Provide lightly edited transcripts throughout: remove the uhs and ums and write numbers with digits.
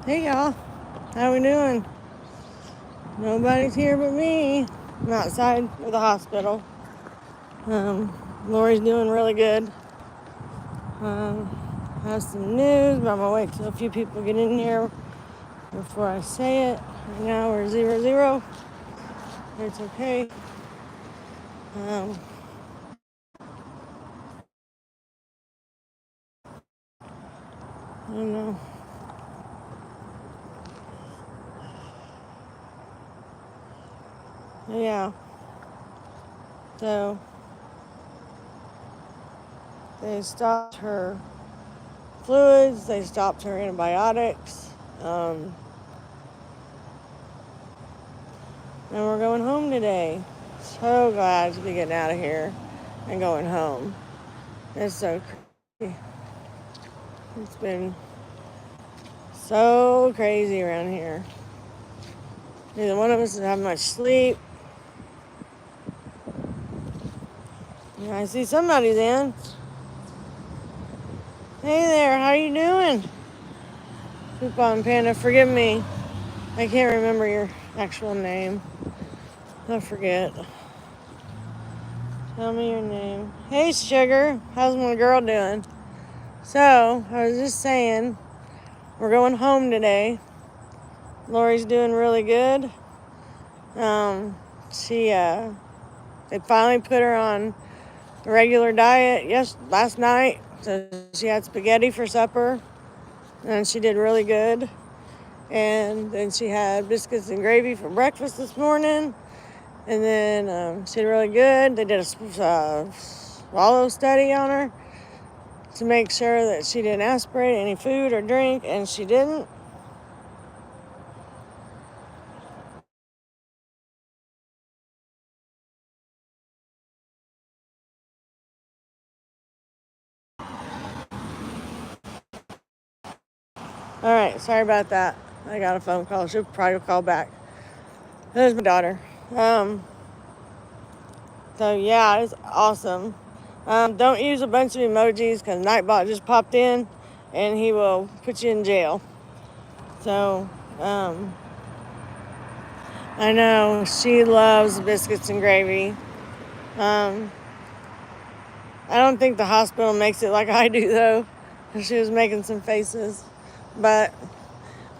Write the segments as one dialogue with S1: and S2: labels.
S1: Hey y'all, how we doing? Nobody's here but me. I'm outside of the hospital. Lori's doing really good. Um, have some news, but I'm gonna wait till a few people get in here before I say it. Right now we're 0-0. It's okay. Um, I don't know. Yeah. So they stopped her fluids. They stopped her antibiotics. Um, and we're going home today. So glad to be getting out of here and going home. It's so crazy. It's been so crazy around here. Neither one of us have much sleep. Yeah, I see somebody's in. Hey there, how you doing? Coupon Panda, forgive me. I can't remember your actual name. I forget. Tell me your name. Hey, Sugar. How's my girl doing? So, I was just saying, we're going home today. Lori's doing really good. Um, they finally put her on a regular diet last night. So she had spaghetti for supper, and she did really good. And then she had biscuits and gravy for breakfast this morning. And then she did really good. They did a swallow study on her to make sure that she didn't aspirate any food or drink, and she didn't. All right, sorry about that. I got a phone call. She'll probably call back. There's my daughter. Um, so yeah, it's awesome. Don't use a bunch of emojis because Nightbot just popped in, and he will put you in jail. So I know she loves biscuits and gravy. Um, I don't think the hospital makes it like I do though. She was making some faces, but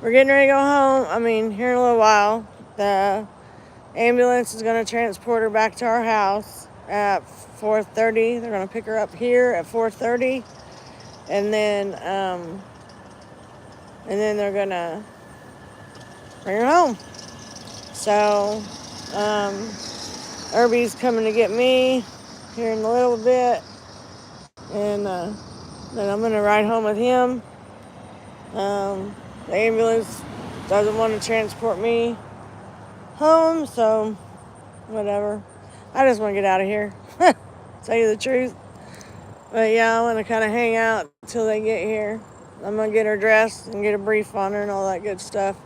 S1: we're getting ready to go home. I mean, here in a little while, the ambulance is going to transport her back to our house at 4:30. They're going to pick her up here at 4:30, and then they're going to bring her home. So, Irby's coming to get me here in a little bit, and then I'm going to ride home with him. The ambulance doesn't want to transport me home, so whatever. I just want to get out of here. Tell you the truth. But yeah, I want to kind of hang out until they get here. I'm going to get her dressed and get a brief on her and all that good stuff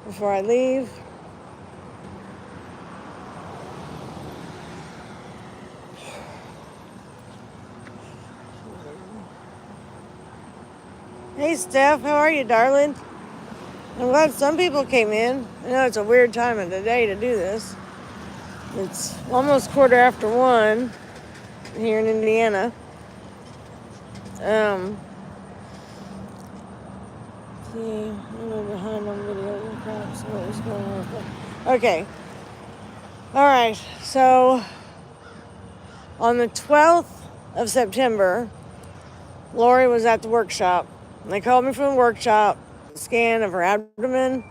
S1: before I leave. Hey, Steph, how are you, darling? I'm glad some people came in. I know it's a weird time of the day to do this. It's almost 1:15 here in Indiana. See, I'm behind on video. Crap, so what was going on with that? Okay. All right. So on the 12th of September, Lori was at the workshop. They called me from the workshop, scan of her abdomen,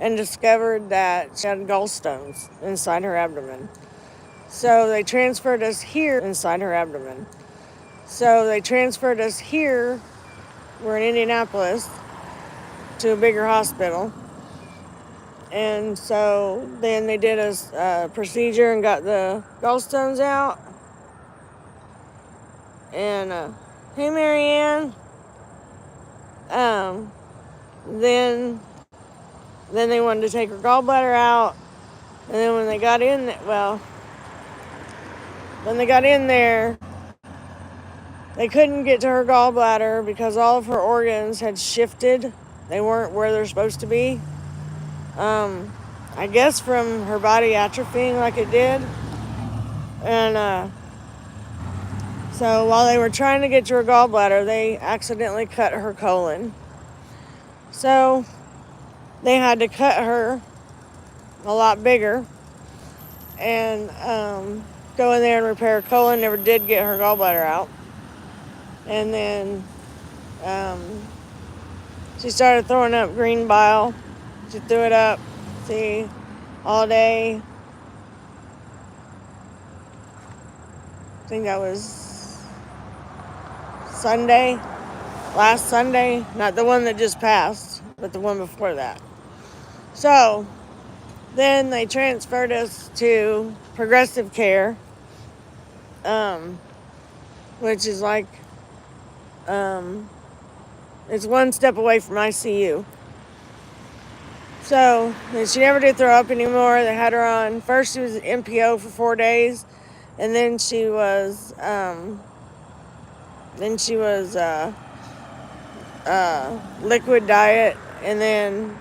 S1: and discovered that she had gallstones inside her abdomen. So they transferred us here inside her abdomen. So they transferred us here. We're in Indianapolis to a bigger hospital. And so then they did a procedure and got the gallstones out. And hey, Marianne. Then they wanted to take her gallbladder out. And then when they got in there, they couldn't get to her gallbladder because all of her organs had shifted They weren't where they're supposed to be. I guess from her body atrophying like it did. And so while they were trying to get to her gallbladder, they accidentally cut her colon. So they had to cut her a lot bigger and go in there and repair her colon. Never did get her gallbladder out. And then she started throwing up green bile. She threw it up, all day. I think that was Sunday, last Sunday. Not the one that just passed, but the one before that. So then they transferred us to progressive care, which is like, it's one step away from ICU. So she never did throw up anymore. They had her on, first she was MPO for 4 days, and then she was liquid diet, and then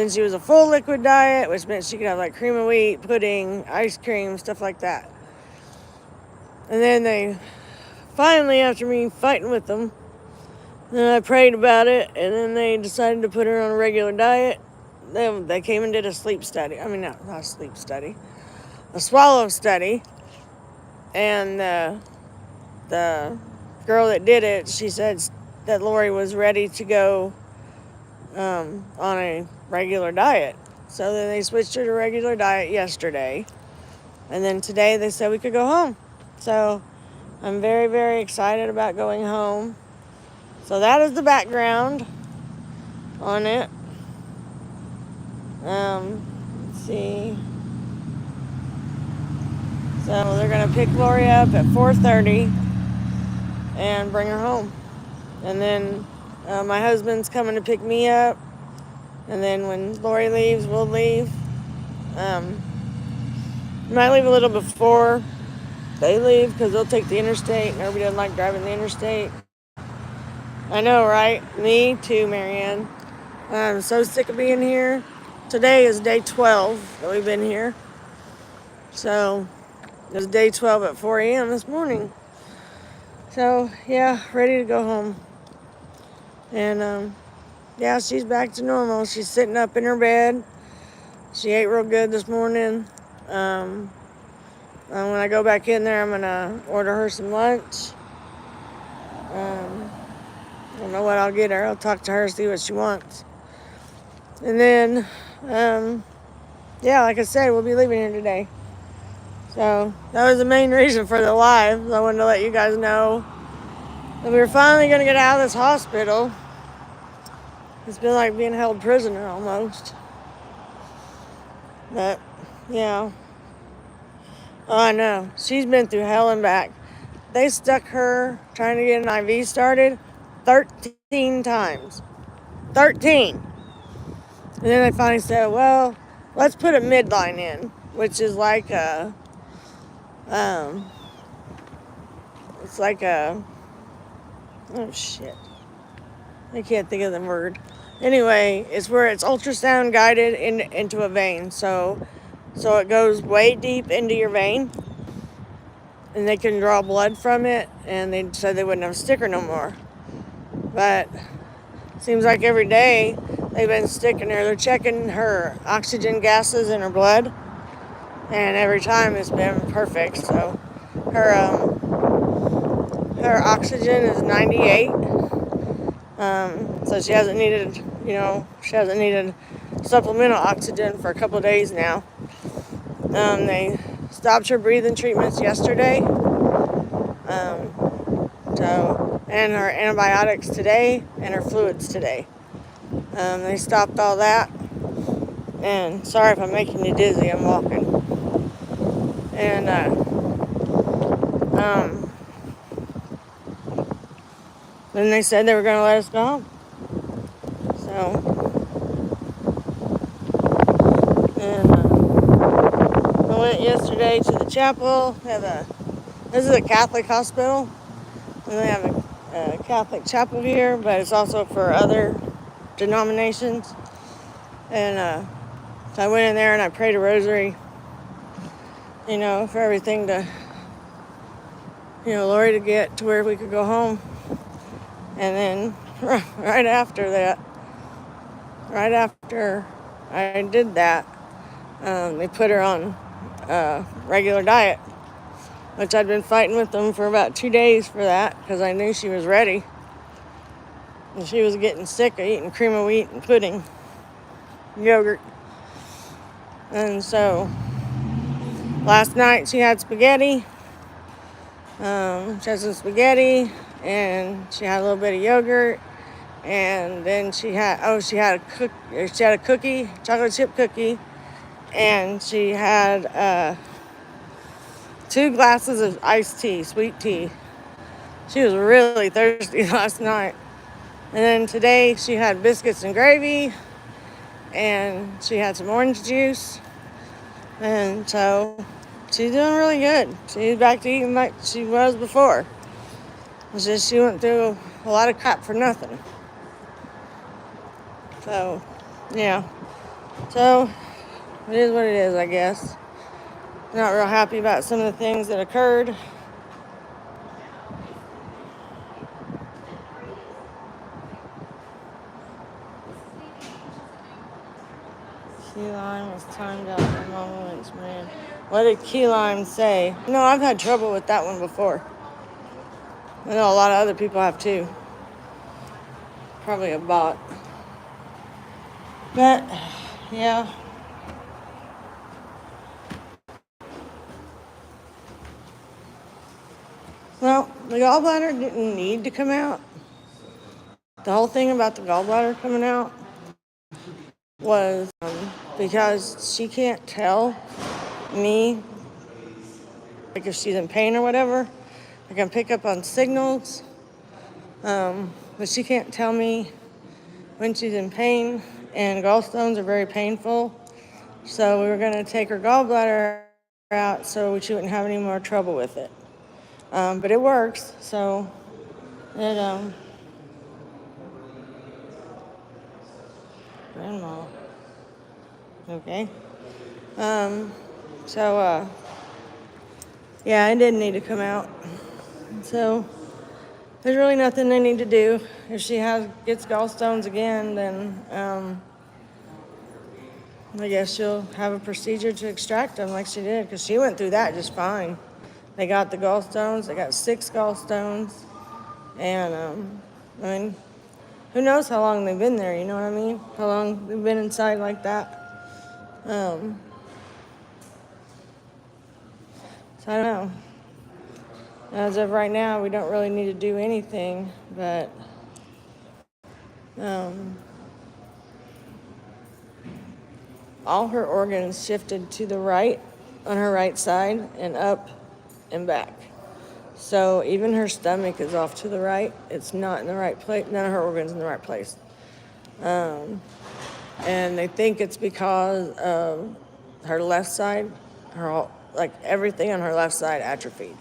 S1: she was a full liquid diet, which meant she could have like cream of wheat, pudding, ice cream, stuff like that. And then they finally, after me fighting with them, then I prayed about it, and then they decided to put her on a regular diet. They came and did a sleep study. I mean, not a sleep study, a swallow study. And the girl that did it, she said that Lori was ready to go on a regular diet. So then they switched her to regular diet yesterday. And then today they said we could go home. So I'm very, very excited about going home. So that is the background on it. Let's see. So they're going to pick Lori up at 4:30 and bring her home. And then my husband's coming to pick me up. And then when Lori leaves, we'll leave. Might leave a little before they leave because they'll take the interstate. Nobody doesn't like driving the interstate. I know, right? Me too, Marianne. I'm so sick of being here. Today is day 12 that we've been here. So it was day 12 at 4 a.m. this morning. So yeah, ready to go home. And yeah, she's back to normal. She's sitting up in her bed. She ate real good this morning. When I go back in there, I'm gonna order her some lunch. I don't know what I'll get her. I'll talk to her, see what she wants. And then, yeah, like I said, we'll be leaving here today. So that was the main reason for the live. I wanted to let you guys know that we were finally going to get out of this hospital. It's been like being held prisoner almost. But, yeah. Oh, I know. She's been through hell and back. They stuck her trying to get an IV started 13 times. 13. And then they finally said, well, let's put a midline in, which is like a, it's like a, oh shit. I can't think of the word. Anyway, it's where it's ultrasound guided into a vein. So it goes way deep into your vein. And they can draw blood from it. And they said they wouldn't have a sticker no more. But it seems like every day they've been sticking her. They're checking her oxygen gases in her blood. And every time it's been perfect. So her oxygen is 98. So she hasn't needed, supplemental oxygen for a couple of days now. They stopped her breathing treatments yesterday. And her antibiotics today, and her fluids today. They stopped all that. And sorry if I'm making you dizzy, I'm walking. And then they said they were going to let us go home. So, and I went yesterday to the chapel. This is a Catholic hospital. And they have a Catholic chapel here, but it's also for other denominations. And so I went in there and I prayed a rosary, for everything to, Lori to get to where we could go home. And then right after I did that, they put her on regular diet, which I'd been fighting with them for about 2 days for that because I knew she was ready. And she was getting sick of eating cream of wheat and pudding, yogurt. And so last night she had spaghetti. She had some spaghetti and she had a little bit of yogurt. And then she had a cookie, chocolate chip cookie. And she had 2 glasses of iced tea, sweet tea. She was really thirsty last night. And then today she had biscuits and gravy, and she had some orange juice. And so she's doing really good. She's back to eating like she was before. It's just she went through a lot of crap for nothing. So, yeah. So, it is what it is, I guess. Not real happy about some of the things that occurred. Key lime was timed out for moments, man. What did key lime say? No, I've had trouble with that one before. I know a lot of other people have too. Probably a bot. But, yeah. Well, the gallbladder didn't need to come out. The whole thing about the gallbladder coming out was because she can't tell me, like if she's in pain or whatever. I can pick up on signals, but she can't tell me when she's in pain, and gallstones are very painful. So we were going to take her gallbladder out so she wouldn't have any more trouble with it. But it works, so it, Grandma. Okay. Yeah, it didn't need to come out. So, there's really nothing they need to do. If she gets gallstones again, then, I guess she'll have a procedure to extract them like she did, because she went through that just fine. They got the gallstones. They got 6 gallstones. And, I mean, who knows how long they've been there, you know what I mean? How long they've been inside like that. So I don't know. As of right now, we don't really need to do anything, but all her organs shifted to the right on her right side and up and back. So even her stomach is off to the right. It's not in the right place. None of her organs in the right place. And they think it's because of her left side, everything on her left side atrophied.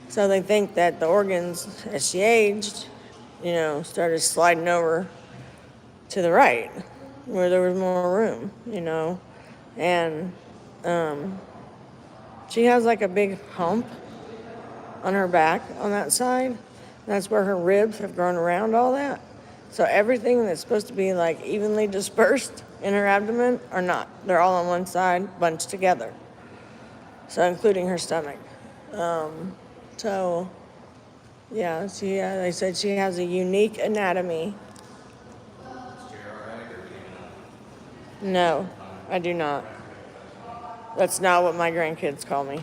S1: So they think that the organs, as she aged, started sliding over to the right, where there was more room, And she has like a big hump on her back on that side. That's where her ribs have grown around all that. So everything that's supposed to be like evenly dispersed in her abdomen are not. They're all on one side, bunched together. So including her stomach. So yeah, they said she has a unique anatomy. No, I do not. That's not what my grandkids call me.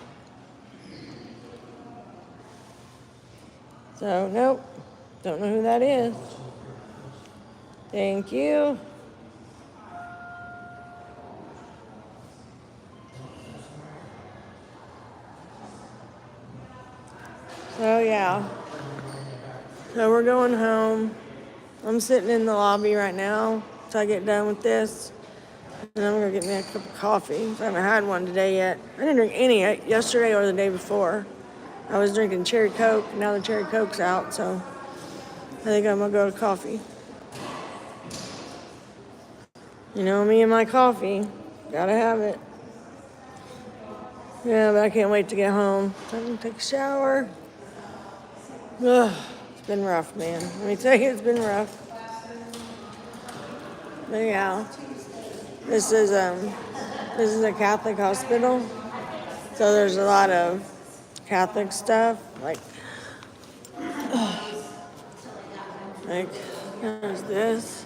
S1: So, nope. Don't know who that is. Thank you. So, yeah. So, we're going home. I'm sitting in the lobby right now till I get done with this. And I'm going to get me a cup of coffee. I haven't had one today yet. I didn't drink any yesterday or the day before. I was drinking cherry Coke. Now the cherry Coke's out, so I think I'm going to go to coffee. You know me and my coffee. Gotta have it. Yeah, but I can't wait to get home. I'm gonna take a shower. Ugh, it's been rough, man. Let me tell you, it's been rough. But yeah, this is a Catholic hospital, so there's a lot of Catholic stuff, like there's this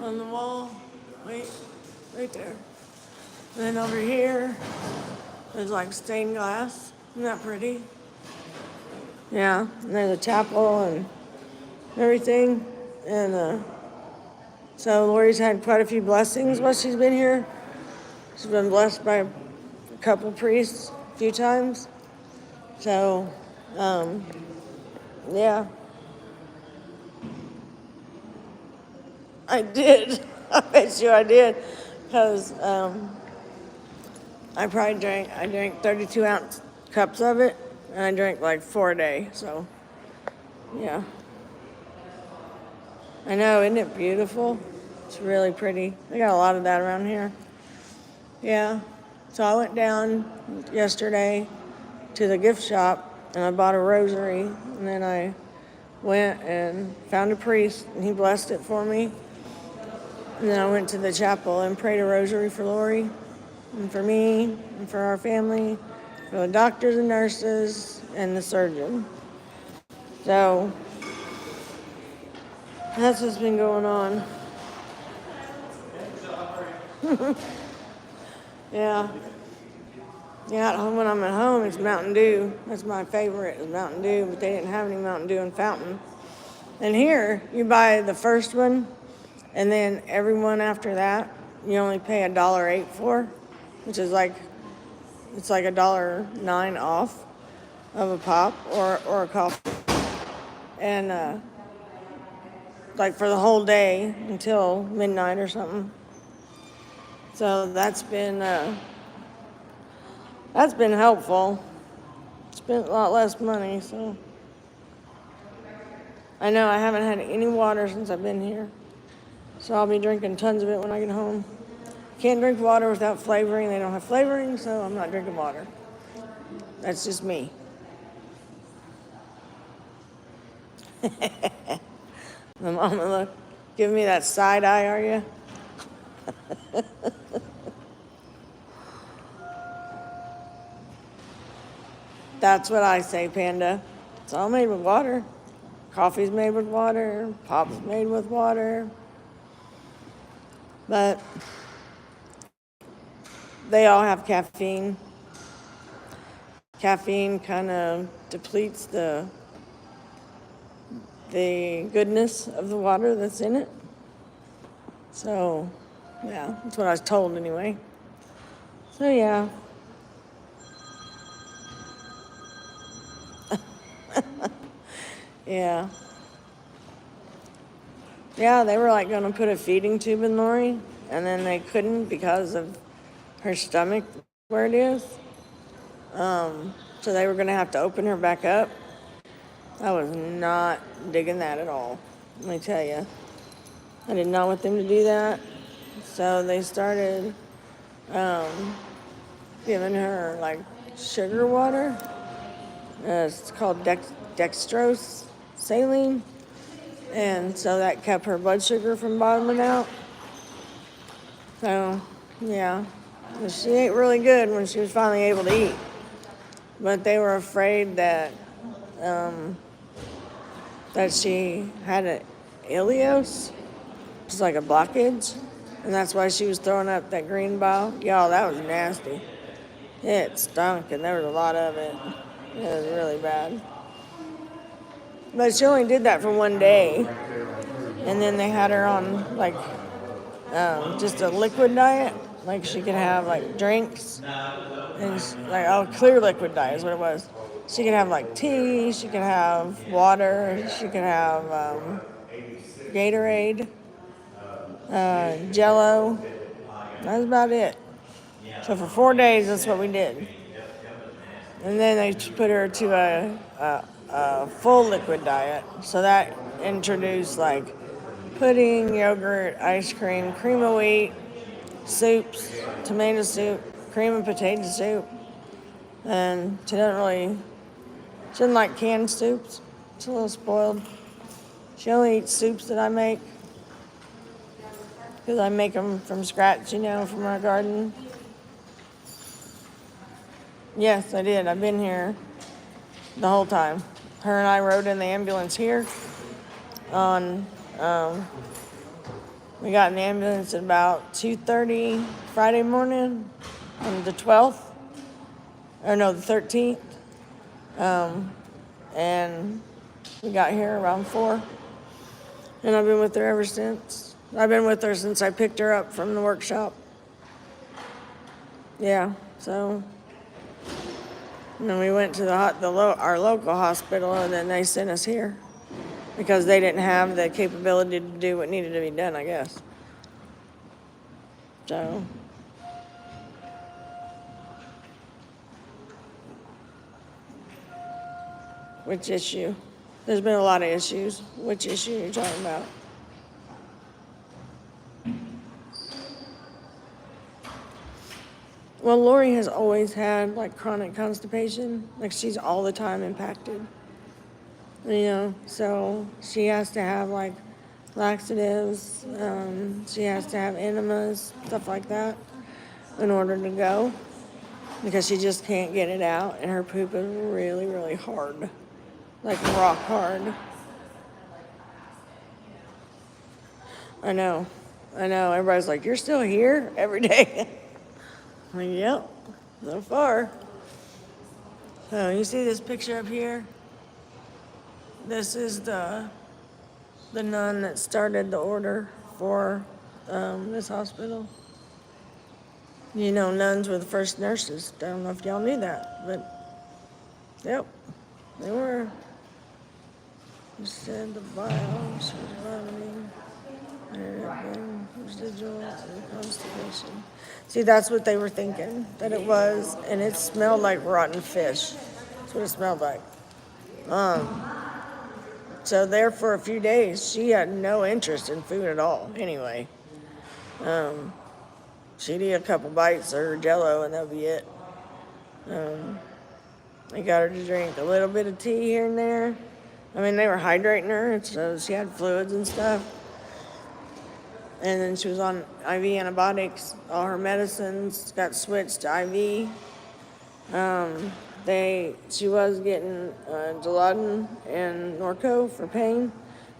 S1: on the wall. Wait, right there. And then over here, there's like stained glass. Isn't that pretty? Yeah, and there's a chapel and everything. And so Lori's had quite a few blessings while she's been here. She's been blessed by a couple priests a few times. So, yeah. I did. I bet you I did. Because I drank 32-ounce cups of it, and I drank like 4 a day. So, yeah. I know, isn't it beautiful? It's really pretty. They got a lot of that around here. Yeah. So I went down yesterday to the gift shop, and I bought a rosary, and then I went and found a priest, and he blessed it for me. And then I went to the chapel and prayed a rosary for Lori, and for me, and for our family, for the doctors and nurses, and the surgeon. So that's what's been going on. Yeah. Yeah, when I'm at home, it's Mountain Dew. That's my favorite, is Mountain Dew, but they didn't have any Mountain Dew in Fountain. And here, you buy the first one, and then every one after that, you only pay $1.08 for, which is like, it's like $1.09 off of a pop or a coffee. And like for the whole day until midnight or something. So that's been helpful. Spent a lot less money, so. I know I haven't had any water since I've been here. So I'll be drinking tons of it when I get home. Can't drink water without flavoring. They don't have flavoring, so I'm not drinking water. That's just me. The mama look, give me that side eye, are you? That's what I say, Panda. It's all made with water. Coffee's made with water. Pop's made with water. But they all have caffeine. Caffeine kind of depletes the goodness of the water that's in it. So, yeah, that's what I was told anyway. So, yeah. Yeah. Yeah, they were like going to put a feeding tube in Lori, and then they couldn't because of her stomach where it is. So they were going to have to open her back up. I was not digging that at all, let me tell you. I did not want them to do that. So they started giving her like sugar water. It's called dextrose saline. And so that kept her blood sugar from bottoming out. So, yeah. She ate really good when she was finally able to eat. But they were afraid that she had an ileus, which is like a blockage. And that's why she was throwing up that green bile. Y'all, that was nasty. It stunk, and there was a lot of it. It was really bad. But she only did that for 1 day. And then they had her on, like, just a liquid diet. Like, she could have, like, drinks. And, clear liquid diet is what it was. She could have, like, tea. She could have water. She could have Gatorade, Jello. That was about it. So for 4 days, that's what we did. And then they put her to a full liquid diet. So that introduced like pudding, yogurt, ice cream, cream of wheat, soups, tomato soup, cream and potato soup. And she doesn't like canned soups. She's a little spoiled. She only eats soups that I make because I make them from scratch, from our garden. Yes, I did. I've been here the whole time. Her and I rode in the ambulance here on, we got in the ambulance at about 2:30 Friday morning on the 12th, or no, the 13th. And we got here around 4. And I've been with her ever since. I've been with her since I picked her up from the workshop. Yeah, so. And then we went to our local hospital, and then they sent us here because they didn't have the capability to do what needed to be done, I guess. So. Which issue? There's been a lot of issues. Which issue are you talking about? Well, Lori has always had like chronic constipation. Like she's all the time impacted. So she has to have like laxatives. She has to have enemas, stuff like that, in order to go. Because she just can't get it out, and her poop is really, really hard. Like rock hard. I know. Everybody's like, you're still here every day. I'm like, yep, so far. So you see this picture up here? This is the nun that started the order for this hospital. Nuns were the first nurses. I don't know if y'all knew that, but yep, they were. You said the bios was vomiting, residual constipation. See, that's what they were thinking that it was, and it smelled like rotten fish. That's what it smelled like. So there for a few days, she had no interest in food at all. Anyway, she'd eat a couple bites of her Jell-O, and that'd be it. They got her to drink a little bit of tea here and there. I mean, they were hydrating her, so she had fluids and stuff. And then she was on IV antibiotics. All her medicines got switched to IV. She was getting Dilaudid and Norco for pain.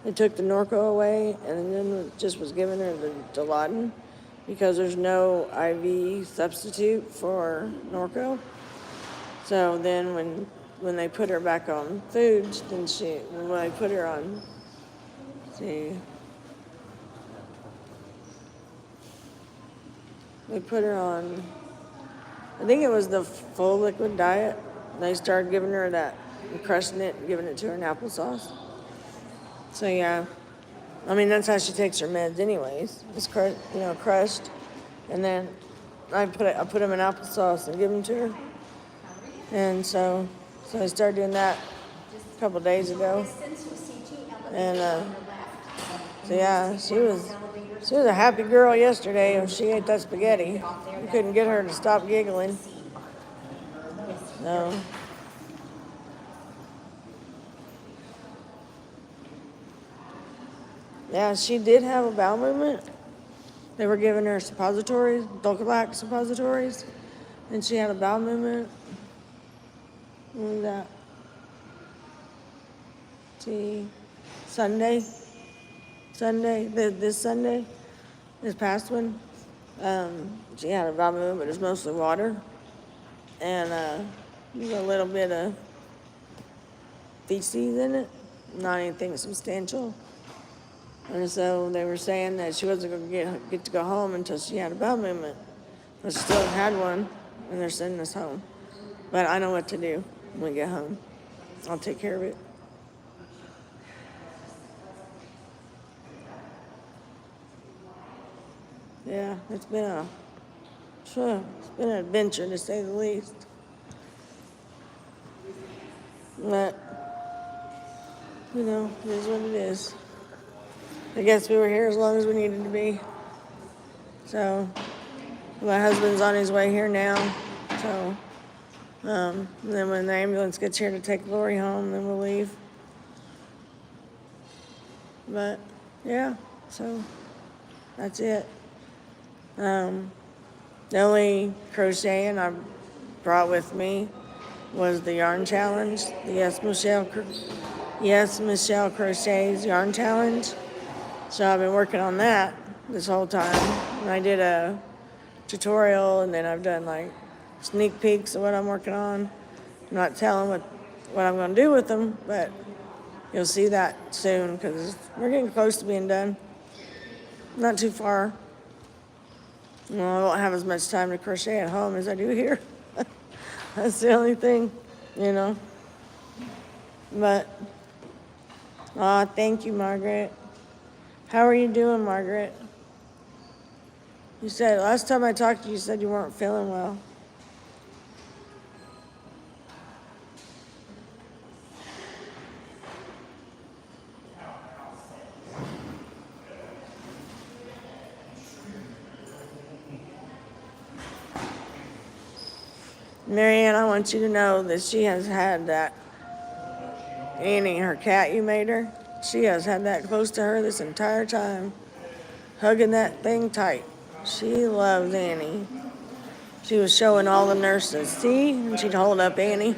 S1: They took the Norco away, and then just was giving her the Dilaudid because there's no IV substitute for Norco. So then when they put her back on foods, when they put her on, they put her on, I think it was the full liquid diet. They started giving her that, and crushing it and giving it to her in applesauce. So yeah, I mean, that's how she takes her meds anyways. It's crushed. And then I put them in applesauce and give them to her. And so I started doing that a couple of days ago. And so yeah, she was a happy girl yesterday when she ate that spaghetti. We couldn't get her to stop giggling. No. Yeah, she did have a bowel movement. They were giving her suppositories, Dulcolac suppositories, and she had a bowel movement. When was that? See, Sunday, this Sunday, this past one. She had a bowel movement, but it was mostly water, and a little bit of feces in it, not anything substantial. And so they were saying that she wasn't going to get to go home until she had a bowel movement. But she still had one, and they're sending us home. But I know what to do when we get home. I'll take care of it. Yeah, it's been an adventure, to say the least. But, it is what it is. I guess we were here as long as we needed to be. So my husband's on his way here now. So and then when the ambulance gets here to take Lori home, then we'll leave. But yeah, so that's it. The only crocheting I brought with me was the yarn challenge, the Yes Michelle Crochets yarn challenge. So I've been working on that this whole time. And I did a tutorial, and then I've done like sneak peeks of what I'm working on. I'm not telling what I'm going to do with them, but you'll see that soon because we're getting close to being done. Not too far. Well, I won't have as much time to crochet at home as I do here. That's the only thing, you know. But, thank you, Margaret. How are you doing, Margaret? You said, last time I talked to you, you said you weren't feeling well. Marianne, I want you to know that she has had that, Annie, her cat you made her, she has had that close to her this entire time, hugging that thing tight. She loves Annie. She was showing all the nurses, see? And she'd hold up Annie.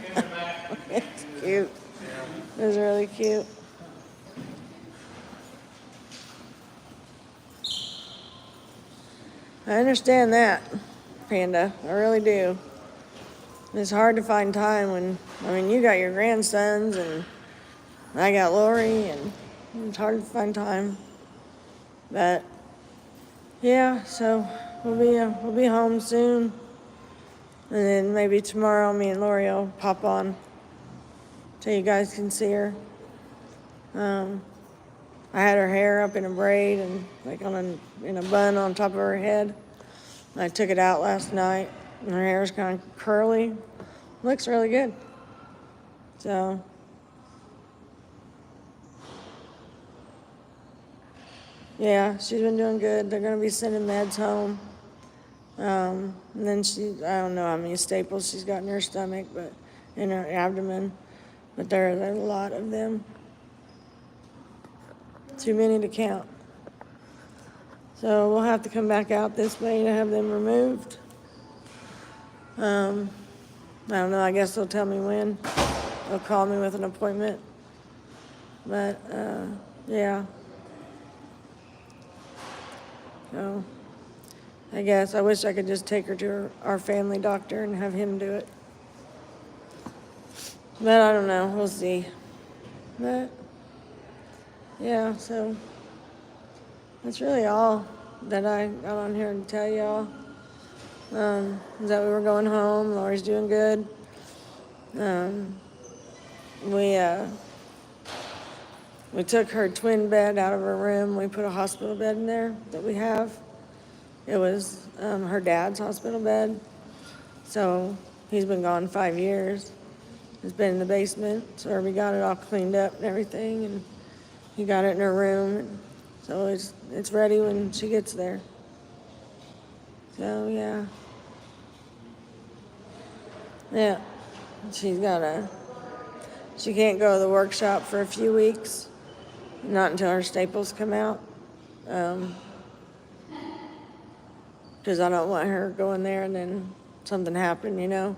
S1: It's cute. It was really cute. I understand that, Panda. I really do. It's hard to find time when, you got your grandsons and I got Lori, and it's hard to find time. But yeah, so we'll be home soon, and then maybe tomorrow me and Lori will pop on so you guys can see her. I had her hair up in a braid and like in a bun on top of her head. I took it out last night, and her hair's kind of curly. Looks really good. So yeah, she's been doing good. They're gonna be sending meds home. And then I don't know how many staples she's got in her stomach, but in her abdomen. But there are a lot of them. Too many to count. So we'll have to come back out this way to have them removed. I don't know, I guess they'll tell me when. They'll call me with an appointment. But, yeah. So, I guess I wish I could just take her to our family doctor and have him do it. But I don't know, we'll see. But, yeah, so that's really all that I got on here to tell y'all. Is that we were going home. Lori's doing good. We took her twin bed out of her room. We put a hospital bed in there that we have. It was her dad's hospital bed. So he's been gone 5 years. It's been in the basement. So we got it all cleaned up and everything, and he got it in her room. And so it's ready when she gets there. So yeah. Yeah. She can't go to the workshop for a few weeks. Not until her staples come out. Because I don't want her going there and then something happen, you know.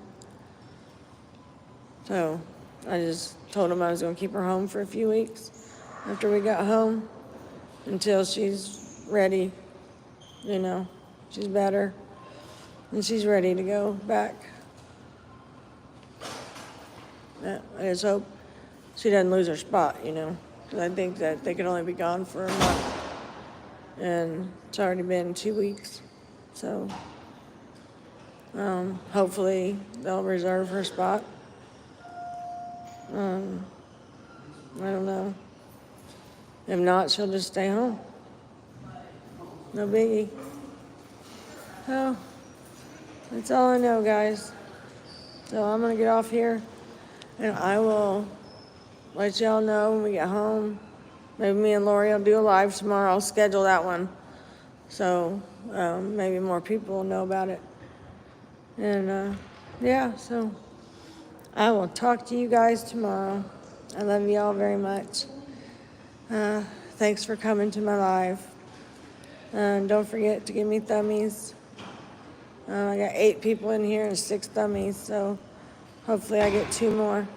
S1: So I just told him I was going to keep her home for a few weeks after we got home until she's ready, you know. She's better and she's ready to go back. I just hope she doesn't lose her spot, you know. Because I think that they can only be gone for a month. And it's already been 2 weeks. So hopefully they'll reserve her spot. I don't know. If not, she'll just stay home. No biggie. So that's all I know, guys. So I'm going to get off here. And I will let y'all know when we get home Maybe me and Lori will do a live tomorrow. I'll schedule that one. So maybe more people will know about it. And yeah, so I will talk to you guys tomorrow. I love you all very much. Thanks for coming to my live. Don't forget to give me thummies. I got 8 people in here and 6 thummies, so hopefully I get 2 more.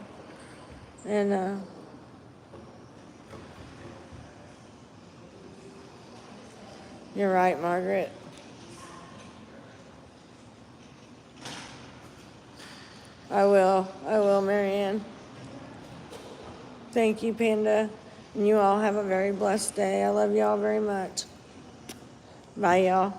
S1: And you're right, Margaret. I will, Marianne. Thank you, Panda. And you all have a very blessed day. I love you all very much. Bye, y'all.